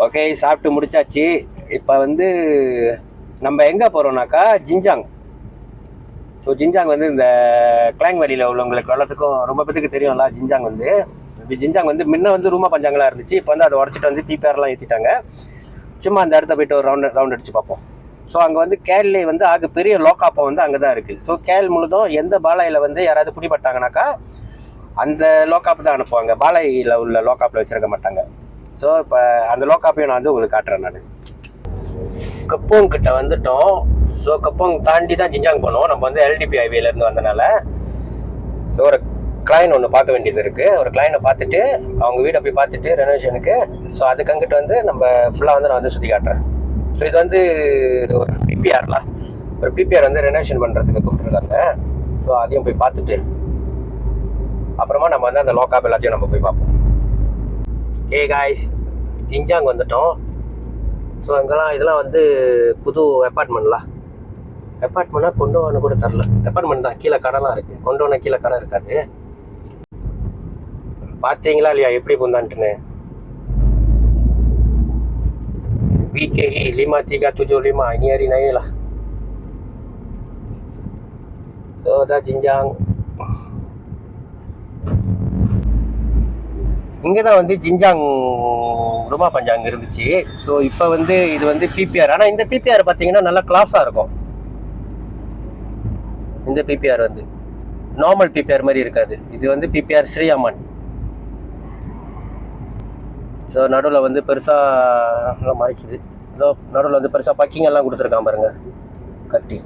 Okay, சாப்பிட்டு முடிச்சாச்சு. இப்போ வந்து நம்ம எங்கே போகிறோம்னாக்கா ஜின்ஜாங். ஸோ ஜின்ஜாங் வந்து இந்த கிளாங் வேலியில் உள்ளவங்களுக்கு எல்லாத்துக்கும் ரொம்ப பேருக்கு தெரியும்ல. ஜின்ஜாங் வந்து முன்ன வந்து ரூமா பஞ்சாங்களாக இருந்துச்சு. இப்போ வந்து அதை உடச்சிட்டு வந்து டிபிஆர்லாம் ஏற்றிட்டாங்க. சும்மா அந்த இடத்த போய்ட்டு ஒரு ரவுண்ட் அடிச்சு பார்ப்போம். ஸோ அங்கே வந்து கேல்லே வந்து ஆக பெரிய லோக்காப்பம் வந்து அங்கே தான் இருக்குது. ஸோ கேல் முழுதும் எந்த பாலாயில் வந்து யாராவது பிடிபட்டாங்கனாக்கா அந்த லோக்காப்பு தான் அனுப்புவாங்க. பாலாயில் உள்ள லோக்காப்பில் வச்சிருக்க மாட்டாங்க. ஸோ இப்போ அந்த லோக்காப்பையும் நான் வந்து உங்களுக்கு காட்டுறேன். நான் கப்போங் கிட்ட வந்துட்டோம். ஸோ கப்போங் தாண்டி தான் ஜின்ஜாங் போனோம். நம்ம வந்து எல்டிபி ஹைவேலேருந்து வந்தனால ஒரு கிளைன் ஒன்று பார்க்க வேண்டியது இருக்குது. ஒரு கிளைனை பார்த்துட்டு அவங்க வீடை போய் பார்த்துட்டு ரெனோவேஷனுக்கு. ஸோ அதுக்கு அங்கிட்டு வந்து நம்ம ஃபுல்லாக வந்து நான் வந்து சுற்றி காட்டுறேன். ஸோ இது வந்து ஒரு பிபிஆர்லாம், ஒரு பிபிஆர் வந்து ரெனோவேஷன் பண்ணுறதுக்கு கூப்பிட்டுருக்காங்க. ஸோ அதையும் போய் பார்த்துட்டு அப்புறமா நம்ம வந்து அந்த லோக்காப் எல்லாத்தையும் நம்ம போய் பார்ப்போம். ஓகே காய்ஸ், ஜின்ஜாங் வந்துட்டோம். ஸோ அங்கெல்லாம் இதெல்லாம் வந்து புது அப்பார்ட்மெண்ட்னா கொண்டு வந்து கூட தரல. அப்பார்ட்மெண்ட் தான், கீழே கடைலாம் இருக்குது. கொண்டு வந்து கீழே கடை இருக்காது. பார்த்தீங்களா இல்லையா எப்படி புந்தான்ட்டுன்னு. VKE 5375 ini hari naik lah. So dah Jinjang. இங்கே தான் வந்து ஜின்ஜாங் ரூமா பஞ்சாங் இருந்துச்சு. ஸோ இப்போ வந்து இது வந்து பிபிஆர். ஆனால் இந்த பிபிஆர் பார்த்தீங்கன்னா நல்லா கிளாஸாக இருக்கும். இந்த பிபிஆர் வந்து நார்மல் பிபிஆர் மாதிரி இருக்காது. இது வந்து பிபிஆர் ஸ்ரீஅம்மன். ஸோ நடுவில் வந்து பெருசாக நல்லா மறைக்குது. இதோ நடுவில் வந்து பெருசாக பக்கிங் எல்லாம் கொடுத்துருக்கான் பாருங்க, கட்டி.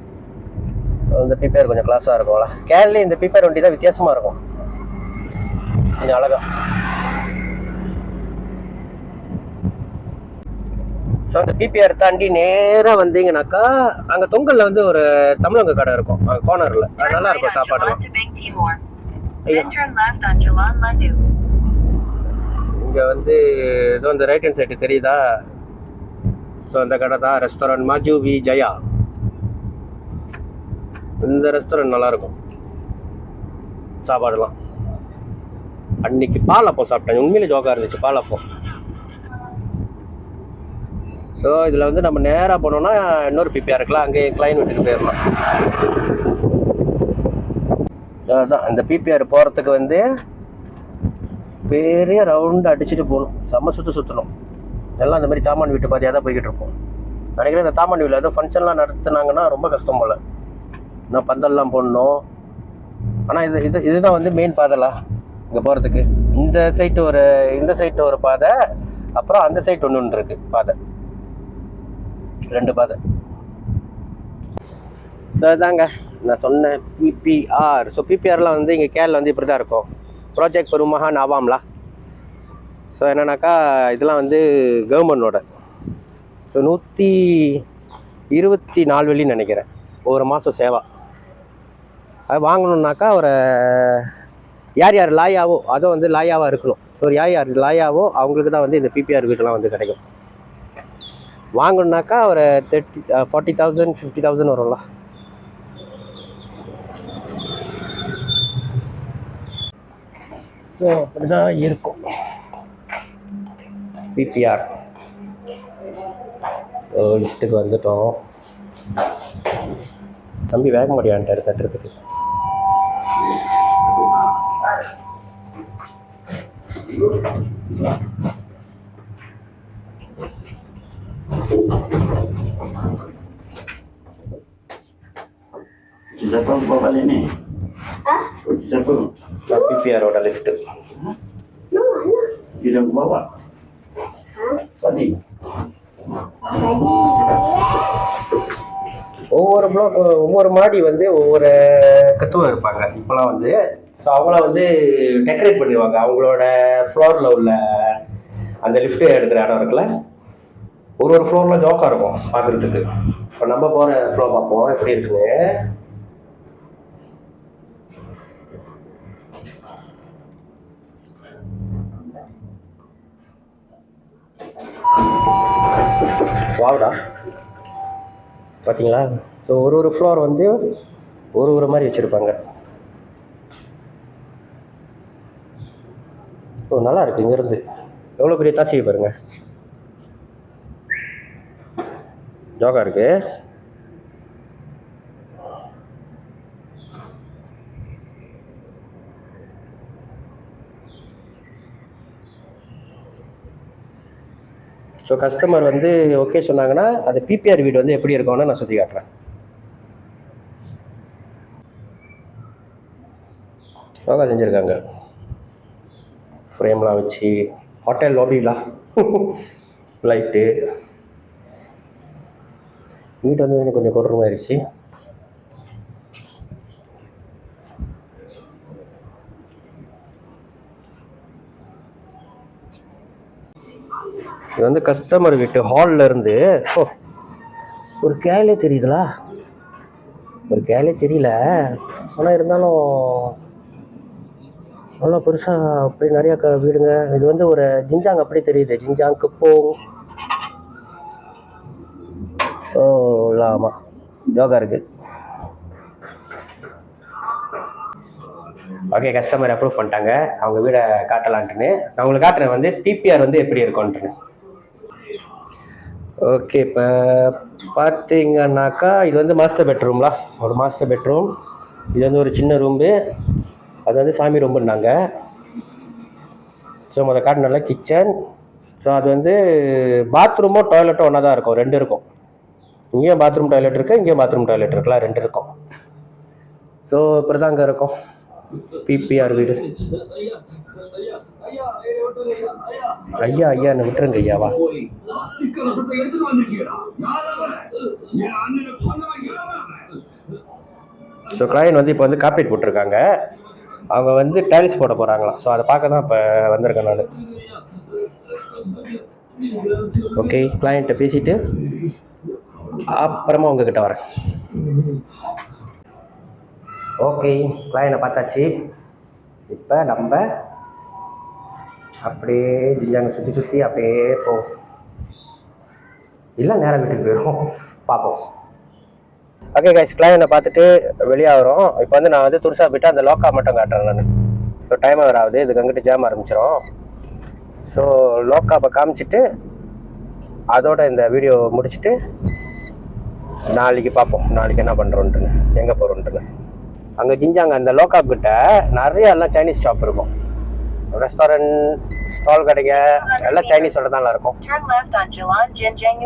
இந்த பிபிஆர் கொஞ்சம் கிளாஸாக இருக்கும்ல. கேரளே இந்த பிபிஆர் வண்டி தான் வித்தியாசமாக இருக்கும், கொஞ்சம் அழகா. ஸோ அந்த பிபிஆர் தாண்டி நேராக வந்தீங்கன்னாக்கா அங்கே தொங்கலில் வந்து ஒரு தமிழங்க கடை இருக்கும், அங்கே கார்னரில். அது நல்லா இருக்கும் சாப்பாடுலாம். இங்கே வந்து ஏதோ இந்த ரைட் ஹேண்ட் சைடு தெரியுதா? ஸோ அந்த கடை தான் ரெஸ்டாரண்ட் மாஜு வி ஜயா. இந்த ரெஸ்டாரண்ட் நல்லாயிருக்கும் சாப்பாடுலாம். அன்னைக்கு பாலப்பம் சாப்பிட்டேன், உண்மையிலே ஜோக்காக இருந்துச்சு பாலப்பம். ஸோ இதில் வந்து நம்ம நேராக போனோம்னா இன்னொரு பிபிஆர் இருக்கலாம், அங்கே கிளைன் வீட்டுக்கு போயிடலாம். ஸோ அதுதான் இந்த பிபிஆர் போகிறதுக்கு வந்து பெரிய ரவுண்டு அடிச்சுட்டு போகணும். செம்ம சுற்றணும். எல்லாம் இந்த மாதிரி தாமான் வீட்டு பாதியாக தான் போய்கிட்டு இருப்போம். நினைக்கிறேன் இந்த தாமான் வீட்டில் ஏதோ ஃபங்க்ஷன்லாம் நடத்துனாங்கன்னா ரொம்ப கஷ்டம் போல். நான் பந்தல்லாம் போடணும். ஆனால் இதுதான் வந்து மெயின் பாதைலாம் இங்கே போகிறதுக்கு. இந்த சைட்டு ஒரு பாதை, அப்புறம் அந்த சைட் ஒன்று இருக்குது பாதை, 2 பாதை. ஸோ அதுதாங்க நான் சொன்னேன் பிபிஆர். ஸோ பிபிஆர்லாம் வந்து இங்கே கேரளா வந்து இப்படி தான் இருக்கும். ப்ராஜெக்ட் பெருமஹான் ஆவாம்லா. ஸோ என்னன்னாக்கா இதெல்லாம் வந்து கவர்மெண்டோட. ஸோ 124 வெள்ளின்னு நினைக்கிறேன் ஒரு மாதம் சேவா. அது வாங்கணுன்னாக்கா ஒரு யார் லாயாவோ, அதுவும் வந்து லாயாவாக இருக்கணும். ஸோ யார் லாயாவோ அவங்களுக்கு தான் வந்து இந்த பிபிஆர் வீட்டெலாம் வந்து கிடைக்கும். வாங்கணுன்னாக்கா ஒரு 40,000 50,000 வரும்ல. ஸோ அப்படி தான் இருக்கும் பிபிஆர். லிஸ்ட்டுக்கு வந்துட்டோம். தம்பி வேக முடியான்ட்டு தட்டுறதுக்கு. பிபிஆரோட லிஃப்ட்டு ஒவ்வொரு பிளாக் ஒவ்வொரு மாடி வந்து ஒவ்வொரு கத்துவம் இருப்பாங்க இப்போலாம் வந்து. ஸோ அவங்களாம் வந்து டெக்கரேட் பண்ணிடுவாங்க அவங்களோட ஃப்ளோரில் உள்ள அந்த லிஃப்ட்டு எடுக்கிற இடம் இருக்குல்ல. ஒரு ஃப்ளோரில் ஜோக்காக இருக்கும் பார்க்குறதுக்கு. இப்போ நம்ம போகிற ஃப்ளோர் பார்ப்போம் எப்படி இருக்குன்னு. வாவுடா, பார்த்தீங்களா? ஸோ ஒரு ஃப்ளோர் வந்து ஒரு மாதிரி வச்சுருப்பாங்க. ஸோ நல்லா இருக்குது. இங்கேருந்து எவ்வளோ பெரிய தாட்சியை பாருங்கள். ஜோகா இருக்கு. ஸோ கஸ்டமர் வந்து ஓகே சொன்னாங்கன்னா அது பிபிஆர் வீடு வந்து எப்படி இருக்கும்னு நான் சுற்றி காட்டுறேன். யோகா செஞ்சுருக்காங்க, ஃப்ரேம்லாம் வச்சு, ஹோட்டல் லாபிலாம் லைட்டு. வீட்டு வந்து எனக்கு கொஞ்சம் கொடூரமாயிருச்சு. இது வந்து கஸ்டமர் வீட்டு ஹாலில் இருந்து ஒரு கேலே தெரியுதுங்களா? ஒரு கேலே தெரியல, ஆனால் இருந்தாலும் நல்லா பெருசாக அப்படி நிறையா வீடுங்க. இது வந்து ஒரு ஜிஞ்சாங் அப்படி தெரியுது, ஜிஞ்சாங்க்கு ஆமாம் யோகா இருக்குது. ஓகே, கஸ்டமர் அப்ரூவ் பண்ணிட்டாங்க அவங்க வீடை காட்டலான்ட்டுன்னு. நான் உங்களுக்கு காட்டுறேன் வந்து பிபிஆர் வந்து எப்படி இருக்கும்ன்ட்டுன்னு. ஓகே, இப்போ பார்த்தீங்கன்னாக்கா இது வந்து மாஸ்டர் பெட்ரூம்லாம், ஒரு மாஸ்டர் பெட்ரூம். இது வந்து ஒரு சின்ன ரூம்பு, அது வந்து சாமி ரூம்புன்னாங்க. ஸோ முதல் காட்டினால கிச்சன். ஸோ அது வந்து பாத்ரூமும் டாய்லெட்டும் ஒன்றா தான் இருக்கும், 2 இருக்கும். இங்கேயும் பாத்ரூம் டாய்லெட் இருக்குது, இங்கேயும் பாத்ரூம் டாய்லெட் இருக்கலாம், 2 இருக்கும். ஸோ இப்படி தான் அங்கே இருக்கும் பிபிஆர் வீடு. ஐயா ஐயான்னு விட்டுருங்க ஐயாவா. ஸோ கிளையண்ட் வந்து இப்போ வந்து கார்பெட் போட்டிருக்காங்க, அவங்க வந்து டைல்ஸ் போட போகிறாங்களாம். ஸோ அதை பார்க்க தான் இப்போ வந்திருக்கேன் நான். ஓகே, கிளையண்ட்டை பேசிவிட்டு அப்புறமா உங்ககிட்ட வரேன். ஓகே, கிளையண்ட்டை பார்த்தாச்சு. இப்போ நம்ம அப்படியே ஜிஞ்சாங்க சுற்றி சுற்றி அப்படியே போவோம், இல்லை நேராக வீட்டுக்கு போயிடும், பார்ப்போம். ஓகே கைஸ், கிளையண்ட்டை பார்த்துட்டு வெளியாகிறோம். இப்போ வந்து நான் வந்து துருசா போய்ட்டு அந்த லோக்கா மட்டும் காட்டுறேன் நான். ஸோ டைம் ஓவர் ஆகுது, இதுக்கு அங்கிட்டு ஜாம் ஆரம்பிச்சிடும். ஸோ லோக்காப்பை காமிச்சிட்டு அதோட இந்த வீடியோ முடிச்சுட்டு நாளைக்கு பார்ப்போம், நாளைக்கு என்ன பண்ணுறோன்ட்டுன்னு, எங்கே போகிறோன்ட்டுன்னு. அங்கே ஜிஞ்சாங்க அந்த லோக்காப் கிட்ட நிறைய எல்லாம் சைனீஸ் ஷாப் இருக்கும், ரெஸ்டாரண்ட் ஸ்டால் கடைங்க எல்லாம் சைனீஸோட தான் இருக்கும்.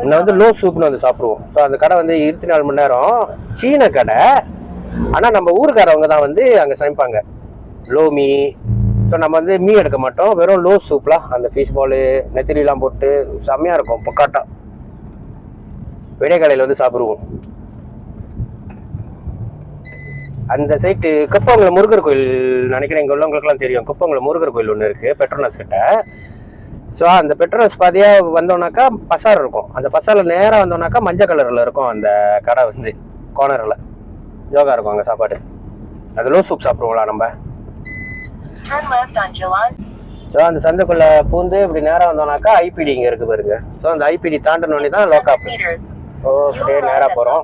இன்னும் வந்து லோ சூப்னு வந்து சாப்பிடுவோம். ஸோ அந்த கடை வந்து 24 மணி நேரம் சீன கடை, ஆனால் நம்ம ஊருக்காரவங்க தான் வந்து அங்கே சமைப்பாங்க லோ மீ. ஸோ நம்ம வந்து மீ எடுக்க மாட்டோம், வெறும் லோ சூப்லாம் அந்த ஃபிஷ் பாலு நெத்திரிலாம் போட்டு செம்மையாக இருக்கும். பொக்காட்டா விடிய கடையில் வந்து சாப்பிடுவோம். அந்த சைட்டு குப்பங்குளம் முருகர் கோயில் நினைக்கிறேன், இங்கே உள்ளவங்களுக்குலாம் தெரியும். குப்பங்குளம் முருகர் கோயில் ஒன்று இருக்குது பெட்ரோனஸ் கிட்ட. ஸோ அந்த பெட்ரோனஸ் பாதியாக வந்தோம்னாக்கா பசார் இருக்கும், அந்த பசாரில் நேராக வந்தோம்னாக்கா மஞ்சள் கலரில் இருக்கும் அந்த கடை வந்து கோனரில். யோகா இருக்கும் அங்கே சாப்பாடு. அது லோ சூப் சாப்பிடுவோங்களா நம்ம. ஸோ அந்த சந்தைக்குள்ளே பூந்து இப்படி நேராக வந்தோம்னாக்கா ஐபிடி இங்கே இருக்குது பாருங்க. ஸோ அந்த ஐபிடி தாண்டினோடனே தான் லோக்காப். ஸோ அப்படியே நேராக போகிறோம்.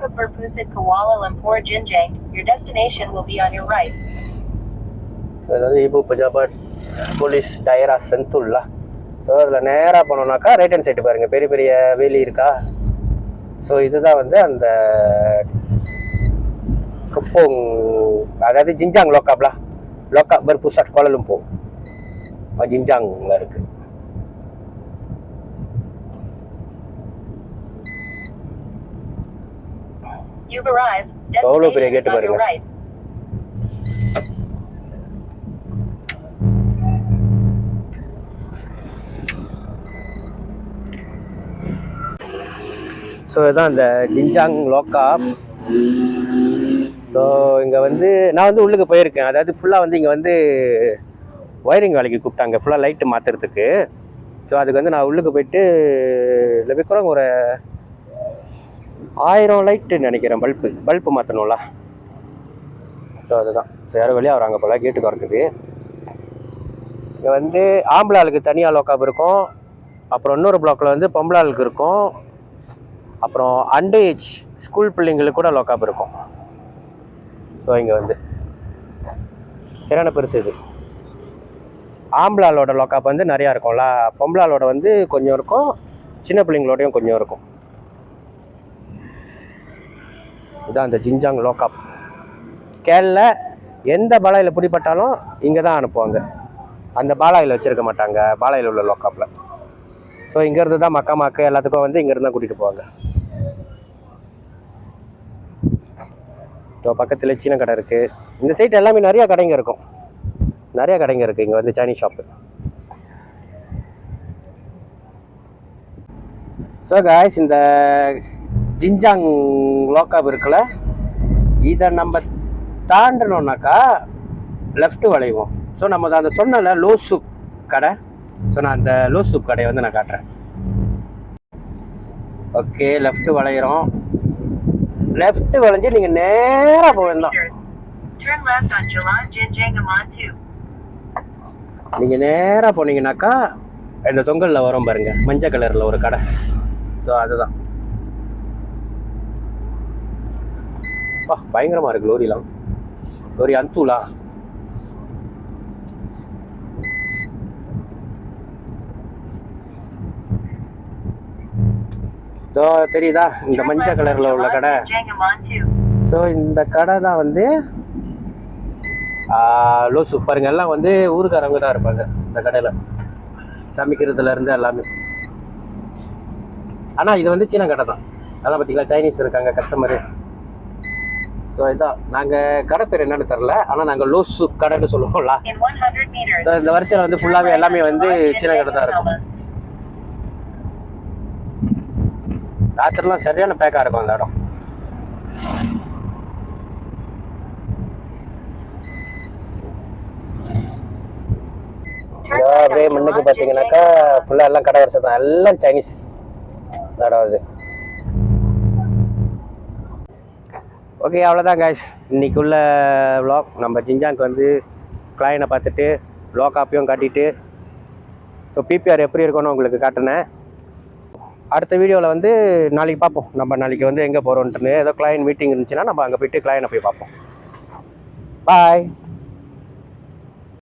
அதாவது இபு பஜாபாட் போலீஸ் டயரா செந்துல்லா. ஸோ அதில் நேராக போனோம்னாக்கா ரைட் ஹேண்ட் சைடு பாருங்கள் பெரிய பெரிய வேலி இருக்கா. ஸோ இதுதான் வந்து அந்த குப்போங், அதாவது ஜிஞ்சாங் லோக்காப்லாம். லோக்காப் பர்புசாட் கோலலும்பூர் ஜிஞ்சாங்கில் இருக்குது. எவ்வளோ பெரிய கேட்டு பாருங்க. ஸோ இதுதான் இந்த ஜிஞ்சாங் லோக்காப். ஸோ இங்கே வந்து நான் வந்து உள்ளுக்கு போயிருக்கேன், அதாவது ஃபுல்லாக வந்து இங்கே வந்து ஒயரிங் வேலைக்கு கூப்பிட்டாங்க, ஃபுல்லாக லைட்டு மாற்றுறதுக்கு. ஸோ அதுக்கு வந்து நான் உள்ளுக்கு போயிட்டு இல்லை விற்கிறோங்க ஒரு 1000 லைட்டு நினைக்கிறேன், பல்ப்பு மாற்றணும்ல. ஸோ அதுதான். ஸோ யாரும் வெளியே வராங்க போல், கேட்டு திறக்குது. இங்கே வந்து ஆம்பளை ஆளுக்கு தனியாக லோக்காப் இருக்கும், அப்புறம் இன்னொரு பிளாக்கில் வந்து பொம்பளை ஆளுக்கு இருக்கும், அப்புறம் அண்டேஜ் ஸ்கூல் பிள்ளைங்களுக்கு கூட லோக்காப் இருக்கும். ஸோ இங்கே வந்து சரியான பெருசு இது. ஆம்பளாலோட லோக்காப் வந்து நிறையா இருக்கும்ல, பொம்பளாலோட வந்து கொஞ்சம் இருக்கும், சின்ன பிள்ளைங்களோடையும் கொஞ்சம் இருக்கும். இதுதான் அந்த ஜின்ஜாங் லோக்காப். கேரள எந்த பாலாயில் பிடிப்பட்டாலும் இங்கே தான் அனுப்புவாங்க. அந்த பாலாயில் வச்சுருக்க மாட்டாங்க பாலாயில் உள்ள லோக்காப்பில். ஸோ இங்கேருந்து தான் மக்காமாக்கு எல்லாத்துக்கும் வந்து இங்கேருந்து தான் கூட்டிகிட்டு போவாங்க. ஸோ பக்கத்தில் சீன கடை இருக்குது. இந்த சைட் எல்லாமே நிறையா கடைங்க இருக்கும். நிறையா கடைங்க இருக்குது இங்கே வந்து சைனீஸ் ஷாப்பு. ஸோ காய்ஸ், இந்த ஜின்ஜாங் லோக்காப் இருக்குல்ல, இதை நம்ம தாண்டணுன்னாக்கா லெஃப்ட் வளைவோம். ஸோ நம்ம அந்த சொன்னல லோ சூப் கடை. ஸோ நான் அந்த லோ சூப் கடையை வந்து நான் காட்டுறேன். Okay, left வளையிறோம். லெஃப்ட் வளைஞ்சு நீங்கள் நேராக போவேன். நீங்கள் நேராக போனீங்கன்னாக்கா இந்த தொங்கலில் வரும் பாருங்க, மஞ்சள் கலரில் ஒரு கடை. ஸோ அதுதான். பயங்கரமாக இருக்கு லோரிலாம். லோரி அந்தூலா. ஸோ தெரியுதா இந்த மஞ்சள் கலரில் உள்ள கடை? ஸோ இந்த கடை தான் வந்து லோசு. பாருங்க, எல்லாம் வந்து ஊருக்காரவங்க தான் இருப்பாங்க இந்த கடையில், சமைக்கிறதுலேருந்து எல்லாமே. ஆனால் இது வந்து சீன கடை தான். அதான் பார்த்தீங்களா, சைனீஸ் இருக்காங்க கஸ்டமரு. ஸோ இதான் நாங்கள் கடை பேர் என்னன்னு தெரில, ஆனால் நாங்கள் லோசு கடைன்னு சொல்லுவோம்ல. இந்த வருஷம் வந்து ஃபுல்லாகவே எல்லாமே வந்து சீன கடை தான் இருக்கும். ராத்திரிலாம் சரியான பேக்காக இருக்கும் அந்த இடம். அப்படியே முன்னுக்கு பார்த்தீங்கன்னாக்கா ஃபுல்லாக எல்லாம் கடை வரிசை தான், எல்லாம் சைனீஸ் இடம் அது. ஓகே, அவ்வளோதான் காய்ஸ் இன்னைக்குள்ள vlog. நம்ம ஜின்ஜாங்க்கு வந்து கிளைனை பார்த்துட்டு லோக்காப்பையும் காட்டிட்டு, ஸோ பிபிஆர் எப்படி இருக்குன்னு உங்களுக்கு காட்டினேன். அடுத்த வீடியோவில் வந்து நாளைக்கு பார்ப்போம். நம்ம நாளைக்கு வந்து எங்கே போகிறோன்ட்டுன்னு ஏதோ கிளைன் மீட்டிங் இருந்துச்சுன்னா நம்ம அங்கே போய்ட்டு கிளைனை போய் பார்ப்போம். பாய்.